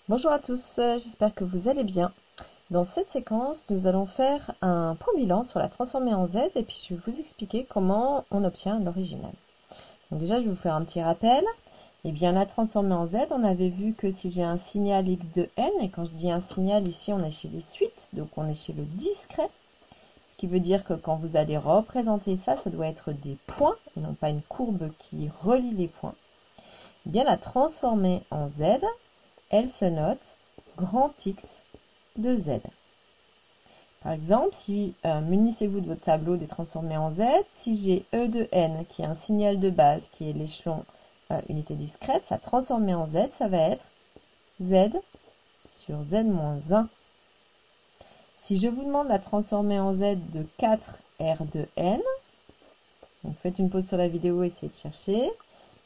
Bonjour à tous, j'espère que vous allez bien. Dans cette séquence, nous allons faire un point bilan sur la transformée en Z et puis je vais vous expliquer comment on obtient l'original. Donc déjà, je vais vous faire un petit rappel. Eh bien, la transformée en Z, on avait vu que si j'ai un signal x de n, et quand je dis un signal ici, on est chez les suites, donc on est chez le discret, ce qui veut dire que quand vous allez représenter ça, ça doit être des points, et non pas une courbe qui relie les points. Eh bien, la transformée en Z, elle se note grand X de Z. Par exemple, si munissez-vous de votre tableau des transformés en Z, si j'ai E de n qui est un signal de base qui est l'échelon unité discrète, sa transformée en Z, ça va être Z sur Z-1. Si je vous demande la transformée en Z de 4R de n, donc faites une pause sur la vidéo, essayez de chercher,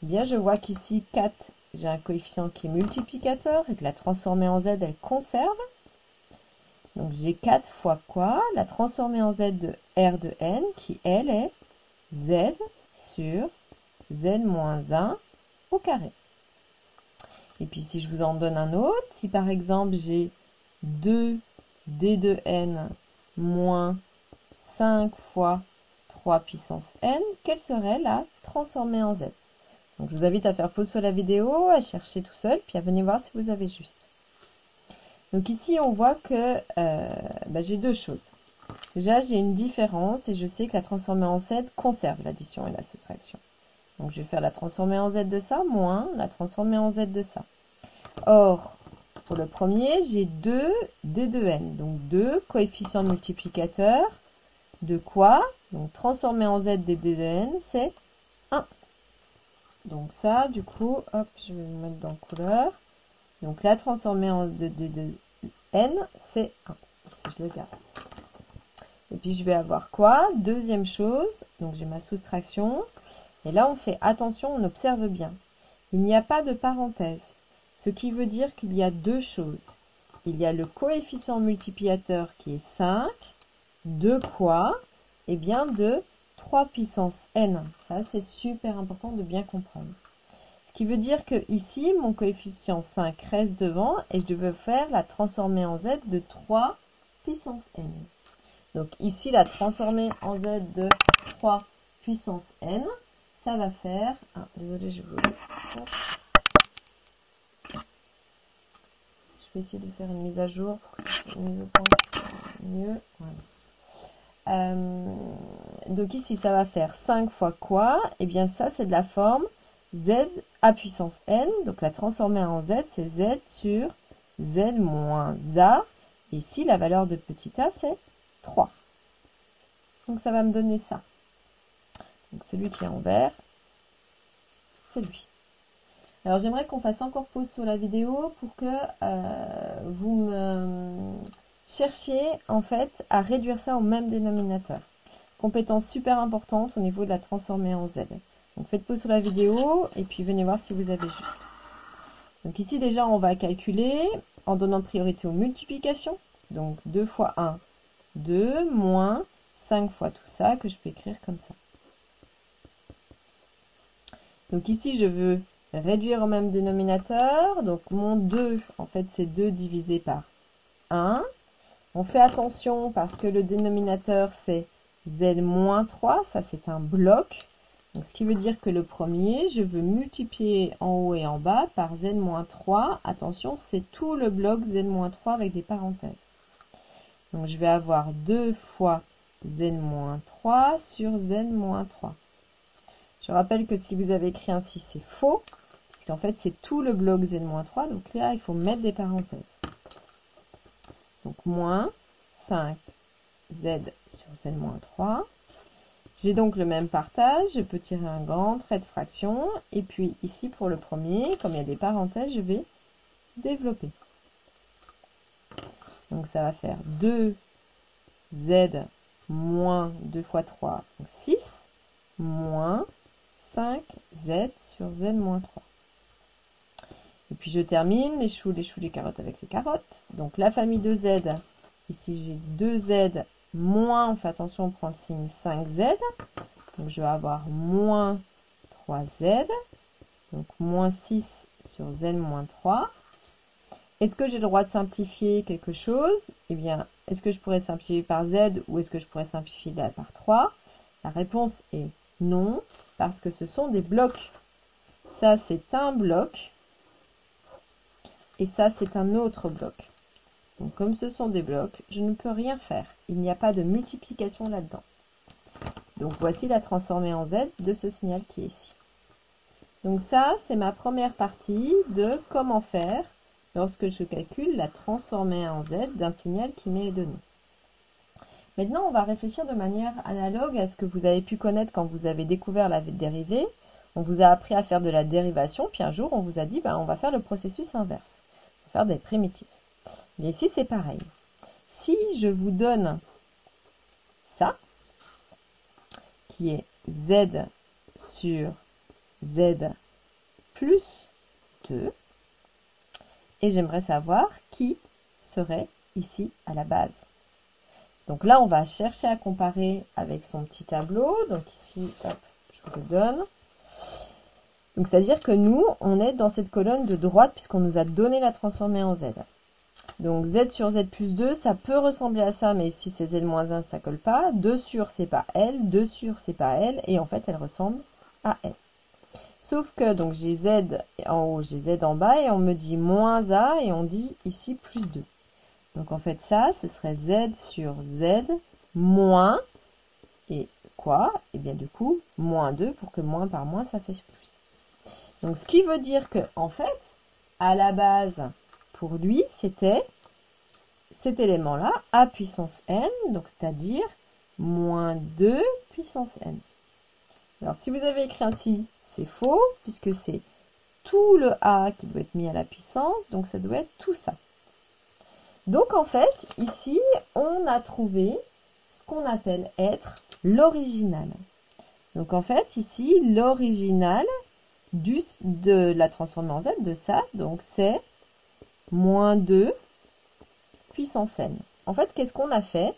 eh bien je vois qu'ici 4, j'ai un coefficient qui est multiplicateur et que la transformée en Z, elle conserve. Donc j'ai 4 fois quoi? La transformée en Z de R de n qui, elle, est Z sur Z-1 au carré. Et puis si je vous en donne un autre, si par exemple j'ai 2 D de n moins 5 fois 3 puissance n, quelle serait la transformée en Z? Donc je vous invite à faire pause sur la vidéo, à chercher tout seul, puis à venir voir si vous avez juste. Donc ici, on voit que j'ai deux choses. Déjà, j'ai une différence et je sais que la transformée en Z conserve l'addition et la soustraction. Donc je vais faire la transformée en Z de ça, moins la transformée en Z de ça. Or, pour le premier, j'ai 2 D de n. Donc 2 coefficients multiplicateurs de quoi? Donc transformée en Z des D de n, c'est 1. Donc ça, du coup, hop, je vais me mettre dans couleur. Donc la transformée en D de n, c'est 1. Ici, je le garde. Et puis, je vais avoir quoi? Deuxième chose, donc j'ai ma soustraction. Et là, on fait attention, on observe bien. Il n'y a pas de parenthèse, ce qui veut dire qu'il y a deux choses. Il y a le coefficient multiplicateur qui est 5. De quoi? Eh bien, de 3 puissance n. Ça, c'est super important de bien comprendre. Ce qui veut dire que ici, mon coefficient 5 reste devant et je devais faire la transformée en Z de 3 puissance n. Donc ici, la transformée en Z de 3 puissance n, ça va faire... Ah, désolé, je vais essayer de faire une mise à jour pour que ce soit mise au point mieux. Voilà. Donc ici, ça va faire 5 fois quoi? Eh bien, ça, c'est de la forme Z à puissance n. Donc la transformée en Z, c'est Z sur Z moins A. Et ici, la valeur de petit a, c'est 3. Donc ça va me donner ça. Donc celui qui est en vert, c'est lui. Alors j'aimerais qu'on fasse encore pause sur la vidéo pour que vous me cherchiez en fait à réduire ça au même dénominateur. Compétence super importante au niveau de la transformée en Z. Donc faites pause sur la vidéo et puis venez voir si vous avez juste. Donc ici déjà on va calculer en donnant priorité aux multiplications. Donc 2 fois 1, 2, moins 5 fois tout ça que je peux écrire comme ça. Donc ici je veux réduire au même dénominateur. Donc mon 2 en fait c'est 2 divisé par 1. On fait attention parce que le dénominateur c'est Z-3, ça c'est un bloc. Donc, ce qui veut dire que le premier, je veux multiplier en haut et en bas par Z-3. Attention, c'est tout le bloc Z-3 avec des parenthèses. Donc, je vais avoir 2 fois Z-3 sur Z-3. Je rappelle que si vous avez écrit ainsi, c'est faux. Parce qu'en fait, c'est tout le bloc Z-3. Donc là, il faut mettre des parenthèses. Donc, moins 5Z sur Z-3. J'ai donc le même partage, je peux tirer un grand trait de fraction, et puis ici pour le premier, comme il y a des parenthèses, je vais développer. Donc ça va faire 2z moins 2 fois 3, donc 6, moins 5z sur z moins 3. Et puis je termine les choux, les carottes avec les carottes. Donc la famille de z, ici j'ai 2z moins, on fait attention, on prend le signe 5z. Donc je vais avoir moins 3z, donc moins 6 sur z moins 3. Est-ce que j'ai le droit de simplifier quelque chose? Eh bien, est-ce que je pourrais simplifier par z ou est-ce que je pourrais simplifier par 3? La réponse est non, parce que ce sont des blocs. Ça, c'est un bloc. Et ça, c'est un autre bloc. Donc, comme ce sont des blocs, je ne peux rien faire. Il n'y a pas de multiplication là-dedans. Donc, voici la transformée en z de ce signal qui est ici. Donc ça, c'est ma première partie de comment faire lorsque je calcule la transformée en z d'un signal qui m'est donné. Maintenant, on va réfléchir de manière analogue à ce que vous avez pu connaître quand vous avez découvert la dérivée. On vous a appris à faire de la dérivation, puis un jour, on vous a dit, on va faire le processus inverse. On va faire des primitives. Et ici, c'est pareil. Si je vous donne ça, qui est z sur z plus 2, et j'aimerais savoir qui serait ici à la base. Donc là, on va chercher à comparer avec son petit tableau. Donc ici, hop, je vous le donne. Donc c'est-à-dire que nous, on est dans cette colonne de droite puisqu'on nous a donné la transformée en z. Donc z sur z plus 2, ça peut ressembler à ça, mais ici c'est z moins 1, ça colle pas. 2 sur, c'est pas L, 2 sur, c'est pas L, et en fait, elle ressemble à L. Sauf que donc j'ai z en haut, j'ai z en bas, et on me dit moins a, et on dit ici plus 2. Donc en fait ça, ce serait z sur z moins, et quoi? Et bien du coup, moins 2, pour que moins par moins, ça fait plus. Donc ce qui veut dire que en fait, à la base, pour lui, c'était cet élément-là, a puissance n, donc c'est-à-dire moins 2 puissance n. Alors si vous avez écrit ainsi, c'est faux, puisque c'est tout le a qui doit être mis à la puissance, donc ça doit être tout ça. Donc en fait, ici, on a trouvé ce qu'on appelle être l'original. Donc en fait, ici, l'original de la transformée en z de ça, donc c'est moins 2 puissance n. En fait, qu'est-ce qu'on a fait?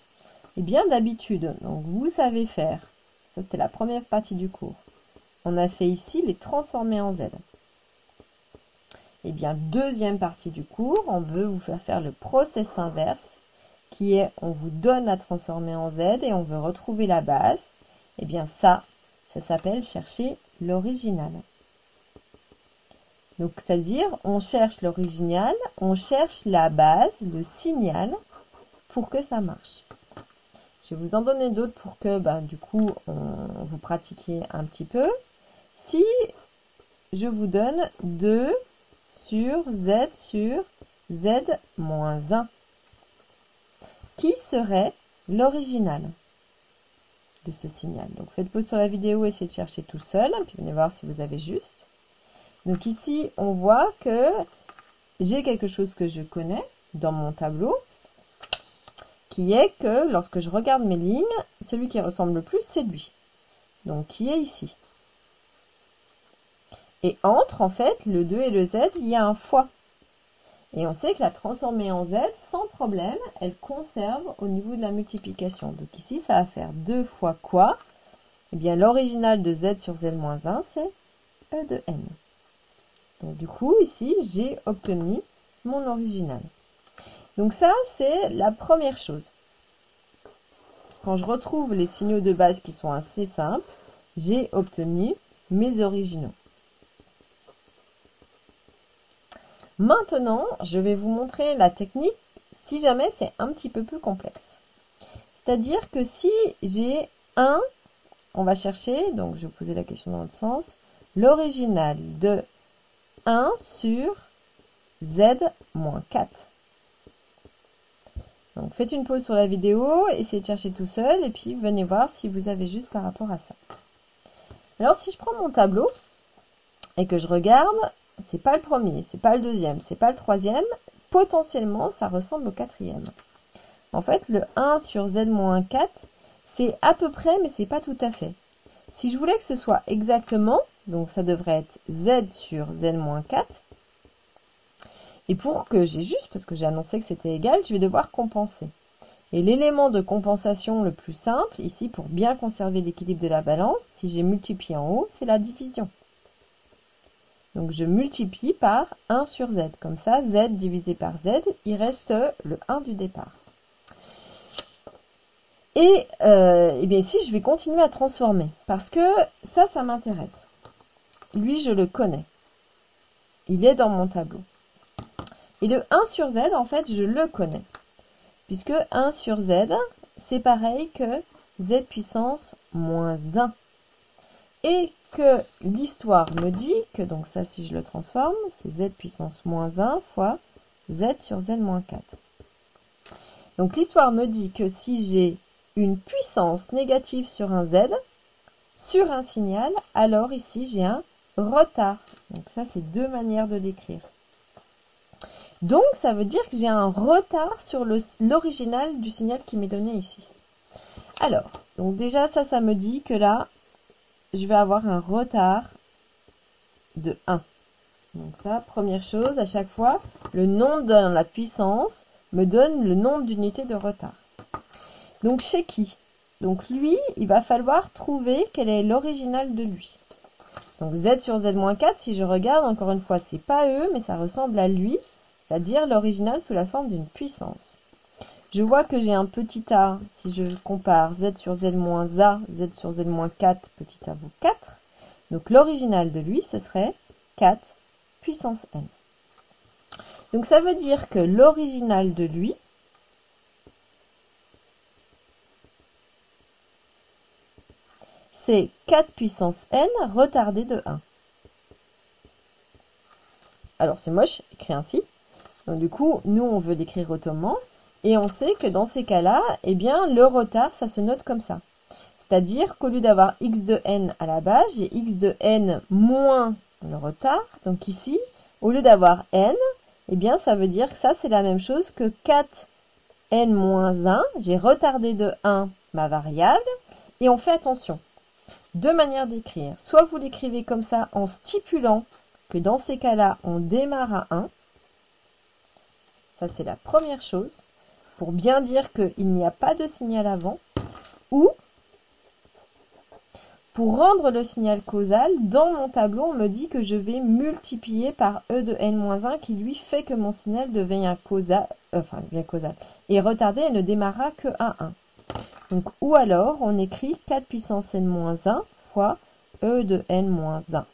Eh bien, d'habitude, donc vous savez faire, ça c'était la première partie du cours, on a fait ici les transformées en z. Eh bien, deuxième partie du cours, on veut vous faire le process inverse, qui est, on vous donne la transformée en z et on veut retrouver la base. Eh bien, ça s'appelle chercher l'original. Donc, c'est-à-dire, on cherche l'original, on cherche la base, le signal, pour que ça marche. Je vais vous en donner d'autres pour que, du coup, vous pratiquiez un petit peu. Si je vous donne 2 sur z moins 1, qui serait l'original de ce signal? Donc, faites pause sur la vidéo, essayez de chercher tout seul, puis venez voir si vous avez juste. Donc ici, on voit que j'ai quelque chose que je connais dans mon tableau, qui est que lorsque je regarde mes lignes, celui qui ressemble le plus, c'est lui. Donc, qui est ici. Et entre, en fait, le 2 et le z, il y a un fois. Et on sait que la transformée en z, sans problème, elle conserve au niveau de la multiplication. Donc ici, ça va faire 2 fois quoi? Eh bien, l'original de z sur z moins 1, c'est e de n. Donc du coup, ici, j'ai obtenu mon original. Donc ça, c'est la première chose. Quand je retrouve les signaux de base qui sont assez simples, j'ai obtenu mes originaux. Maintenant, je vais vous montrer la technique si jamais c'est un petit peu plus complexe. C'est-à-dire que si j'ai 1, on va chercher, donc je vais poser la question dans l'autre sens, l'original de 1 sur z moins 4. Donc faites une pause sur la vidéo, essayez de chercher tout seul et puis venez voir si vous avez juste par rapport à ça. Alors si je prends mon tableau et que je regarde, c'est pas le premier, c'est pas le deuxième, c'est pas le troisième, potentiellement ça ressemble au quatrième. En fait, le 1 sur z moins 4, c'est à peu près, mais c'est pas tout à fait. Si je voulais que ce soit exactement, donc ça devrait être z sur z moins 4, et pour que j'ai juste, parce que j'ai annoncé que c'était égal, je vais devoir compenser. Et l'élément de compensation le plus simple, ici, pour bien conserver l'équilibre de la balance, si j'ai multiplié en haut, c'est la division. Donc je multiplie par 1 sur z. Comme ça, z divisé par z, il reste le 1 du départ. Et bien ici, je vais continuer à transformer. Parce que ça m'intéresse. Lui, je le connais. Il est dans mon tableau. Et le 1 sur z, en fait, je le connais. Puisque 1 sur z, c'est pareil que z puissance moins 1. Et que l'histoire me dit que, donc ça, si je le transforme, c'est z puissance moins 1 fois z sur z moins 4. Donc l'histoire me dit que si j'ai une puissance négative sur un z, sur un signal, alors ici j'ai un retard. Donc ça, c'est deux manières de l'écrire. Donc ça veut dire que j'ai un retard sur l'original du signal qui m'est donné ici. Alors, donc déjà ça me dit que là, je vais avoir un retard de 1. Donc ça, première chose, à chaque fois, le nombre dans la puissance me donne le nombre d'unités de retard. Donc chez qui? Donc lui, il va falloir trouver quel est l'original de lui. Donc z sur z-4, si je regarde, encore une fois, c'est pas eux, mais ça ressemble à lui, c'est-à-dire l'original sous la forme d'une puissance. Je vois que j'ai un petit a, si je compare z sur z-a, z sur z-4, petit a vaut 4. Donc l'original de lui, ce serait 4 puissance n. Donc ça veut dire que l'original de lui, c'est 4 puissance n retardé de 1. Alors c'est moche, écrit ainsi. Donc du coup, nous on veut l'écrire autrement. Et on sait que dans ces cas-là, eh bien, le retard, ça se note comme ça. C'est-à-dire qu'au lieu d'avoir x de n à la base, j'ai x de n moins le retard. Donc ici, au lieu d'avoir n, eh bien, ça veut dire que ça, c'est la même chose que 4n moins 1. J'ai retardé de 1 ma variable. Et on fait attention. Deux manières d'écrire. Soit vous l'écrivez comme ça en stipulant que dans ces cas-là, on démarre à 1. Ça, c'est la première chose. Pour bien dire qu'il n'y a pas de signal avant, ou pour rendre le signal causal, dans mon tableau, on me dit que je vais multiplier par e de n-1 qui lui fait que mon signal devient causal, et retardé et ne démarrera que à 1. Donc, ou alors, on écrit 4 puissance n-1 fois e de n-1.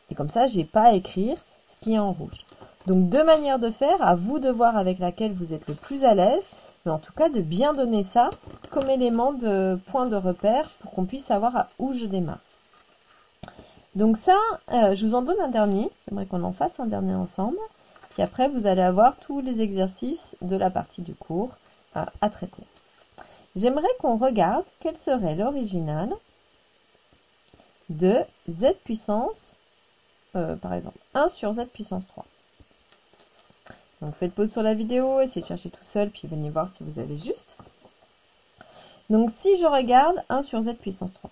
Et comme ça, je n'ai pas à écrire ce qui est en rouge. Donc, deux manières de faire, à vous de voir avec laquelle vous êtes le plus à l'aise. Mais en tout cas, de bien donner ça comme élément de point de repère pour qu'on puisse savoir à où je démarre. Donc ça, je vous en donne un dernier. J'aimerais qu'on en fasse un dernier ensemble. Puis après, vous allez avoir tous les exercices de la partie du cours à traiter. J'aimerais qu'on regarde quel serait l'original de z puissance, par exemple, 1 sur z puissance 3. Donc faites pause sur la vidéo, essayez de chercher tout seul, puis venez voir si vous avez juste. Donc si je regarde 1 sur z puissance 3.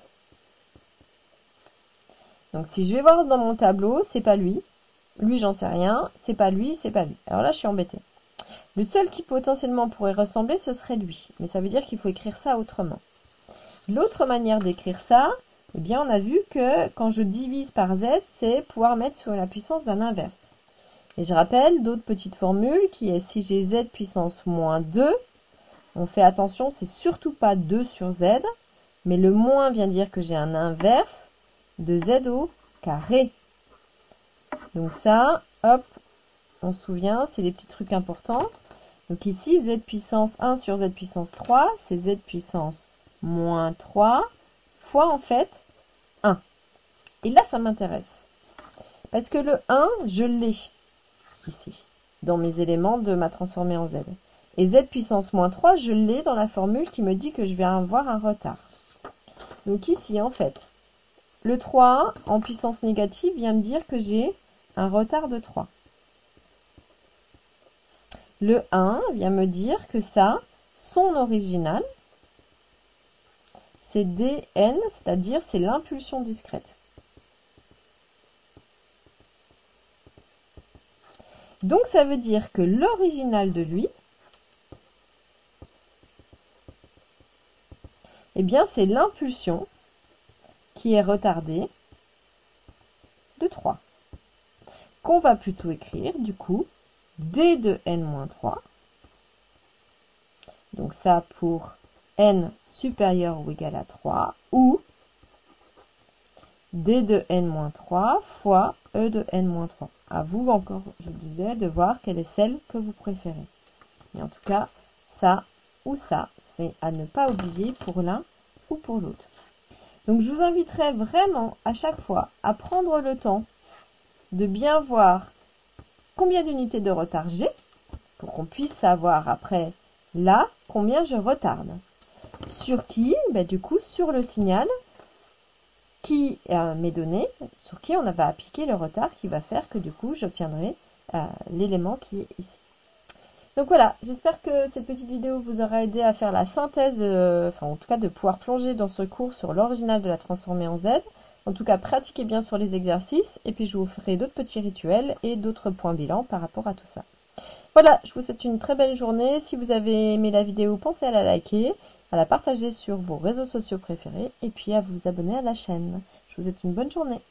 Donc si je vais voir dans mon tableau, c'est pas lui. Lui, j'en sais rien. C'est pas lui, c'est pas lui. Alors là, je suis embêtée. Le seul qui potentiellement pourrait ressembler, ce serait lui. Mais ça veut dire qu'il faut écrire ça autrement. L'autre manière d'écrire ça, eh bien on a vu que quand je divise par z, c'est pouvoir mettre sur la puissance d'un inverse. Et je rappelle d'autres petites formules qui est si j'ai z puissance moins 2, on fait attention, c'est surtout pas 2 sur z, mais le moins vient dire que j'ai un inverse de z au carré. Donc ça, hop, on se souvient, c'est les petits trucs importants. Donc ici, z puissance 1 sur z puissance 3, c'est z puissance moins 3 fois en fait 1. Et là, ça m'intéresse. Parce que le 1, je l'ai ici, dans mes éléments de ma transformée en z. Et z puissance moins 3, je l'ai dans la formule qui me dit que je vais avoir un retard. Donc ici, en fait, le 3 en puissance négative vient me dire que j'ai un retard de 3. Le 1 vient me dire que ça, son original, c'est dn, c'est-à-dire c'est l'impulsion discrète. Donc ça veut dire que l'original de lui, eh bien c'est l'impulsion qui est retardée de 3. qu'on va plutôt écrire, du coup, d de n-3. Donc ça pour n supérieur ou égal à 3, ou d de n-3 fois e de n-3. À vous encore, je vous disais, de voir quelle est celle que vous préférez. Et en tout cas, ça ou ça, c'est à ne pas oublier pour l'un ou pour l'autre. Donc je vous inviterai vraiment à chaque fois à prendre le temps de bien voir combien d'unités de retard j'ai, pour qu'on puisse savoir après là combien je retarde. Sur qui? Du coup, sur le signal qui m'est donné, sur qui on va appliquer le retard qui va faire que du coup j'obtiendrai l'élément qui est ici. Donc voilà, j'espère que cette petite vidéo vous aura aidé à faire la synthèse, en tout cas de pouvoir plonger dans ce cours sur l'original de la transformée en Z. En tout cas, pratiquez bien sur les exercices et puis je vous ferai d'autres petits rituels et d'autres points bilan par rapport à tout ça. Voilà, je vous souhaite une très belle journée. Si vous avez aimé la vidéo, pensez à la liker, à la partager sur vos réseaux sociaux préférés et puis à vous abonner à la chaîne. Je vous souhaite une bonne journée.